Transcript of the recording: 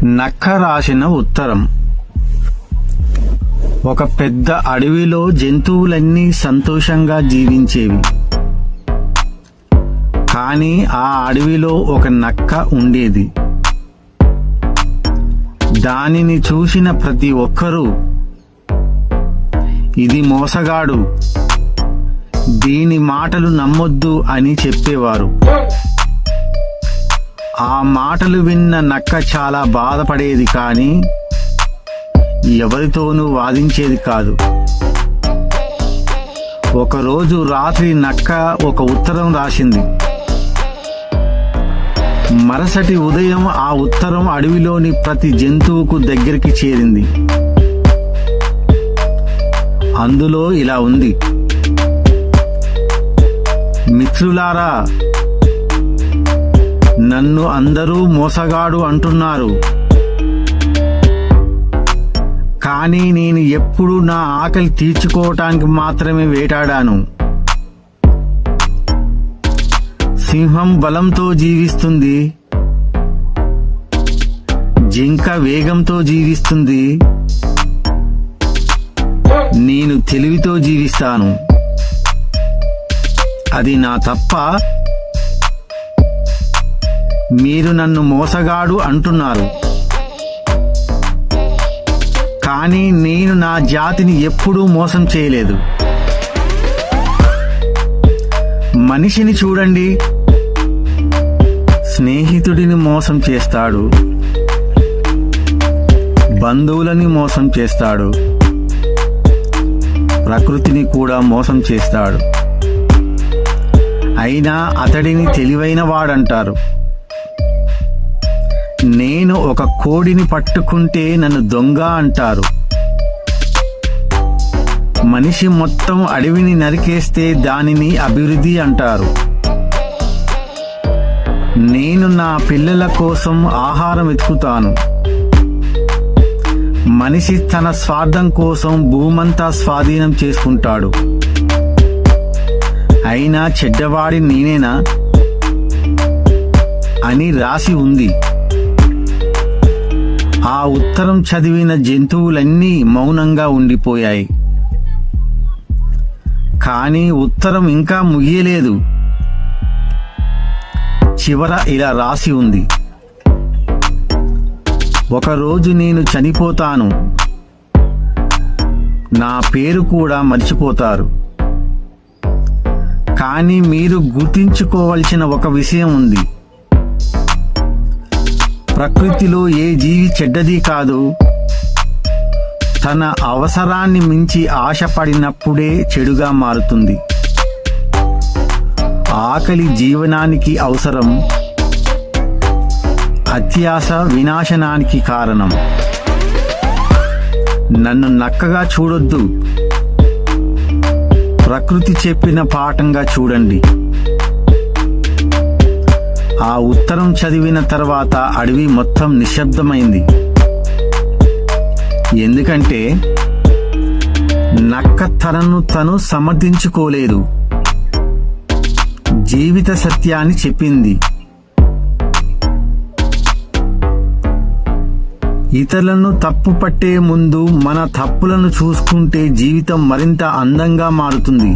నక్క రాసిన ఉత్తరం. ఒక పెద్ద అడవిలో జంతువులన్నీ సంతోషంగా జీవించేవి. కానీ ఆ అడవిలో ఒక నక్క ఉండేది. దానిని చూసిన ప్రతి ఒక్కరూ, ఇది మోసగాడు, దీని మాటలు నమ్మొద్దు అని చెప్పేవారు. ఆ మాటలు విన్న నక్క చాలా బాధపడేది, కానీ ఎవరితోనూ వాదించేది కాదు. ఒకరోజు రాత్రి నక్క ఒక ఉత్తరం రాసింది. మరుసటి ఉదయం ఆ ఉత్తరం అడవిలోని ప్రతి జంతువుకు దగ్గరికి చేరింది. అందులో ఇలా ఉంది: మిత్రులారా, నన్ను అందరూ మోసగాడు అంటున్నారు, కానీ నేను ఎప్పుడూ నా ఆకలి తీర్చుకోవటానికి మాత్రమే వేటాడాను. సింహం బలంతో జీవిస్తుంది, జింక వేగంతో జీవిస్తుంది, నేను తెలివితో జీవిస్తాను. అది నా తప్ప? మీరు నన్ను మోసగాడు అంటున్నారు, కానీ నేను నా జాతిని ఎప్పుడూ మోసం చేయలేదు. మనిషిని చూడండి, స్నేహితుడిని మోసం చేస్తాడు, బంధువులని మోసం చేస్తాడు, ప్రకృతిని కూడా మోసం చేస్తాడు. అయినా అతడిని తెలివైన వాడంటారు. నేను ఒక కోడిని పట్టుకుంటే నన్ను దొంగ అంటారు. మనిషి మొత్తం అడవిని నరికేస్తే దానిని అభివృద్ధి అంటారు. నేను నా పిల్లల కోసం ఆహారం వెతుకుతాను. మనిషి తన స్వార్థం కోసం భూమంతా స్వాధీనం చేసుకుంటాడు. అయినా చెడ్డవాడి నేనేనా అని రాసి ఉంది. ఆ ఉత్తరం చదివిన జంతువులన్నీ మౌనంగా ఉండిపోయాయి. కానీ ఉత్తరం ఇంకా ముగియలేదు. చివర ఇలా రాసి ఉంది: ఒకరోజు నేను చనిపోతాను, నా పేరు కూడా మర్చిపోతారు. కానీ మీరు గుర్తుంచుకోవాల్సిన ఒక విషయం ఉంది. ప్రకృతిలో ఏ జీవి చెడ్డది కాదు. తన అవసరాన్ని మించి ఆశపడినప్పుడే చెడుగా మారుతుంది. ఆకలి జీవనానికి అవసరం, అత్యాశ వినాశనానికి కారణం. నన్ను నక్కగా చూడొద్దు, ప్రకృతి చెప్పిన పాఠంగా చూడండి. ఆ ఉత్తరం చదివిన తర్వాత అడవి మొత్తం నిశ్శబ్దమైంది. ఎందుకంటే నక్క తనను తను సమర్థించుకోలేదు, జీవిత సత్యాన్ని చెప్పింది. ఇతరులను తప్పు పట్టే ముందు మన తప్పులను చూసుకుంటే జీవితం మరింత అందంగా మారుతుంది.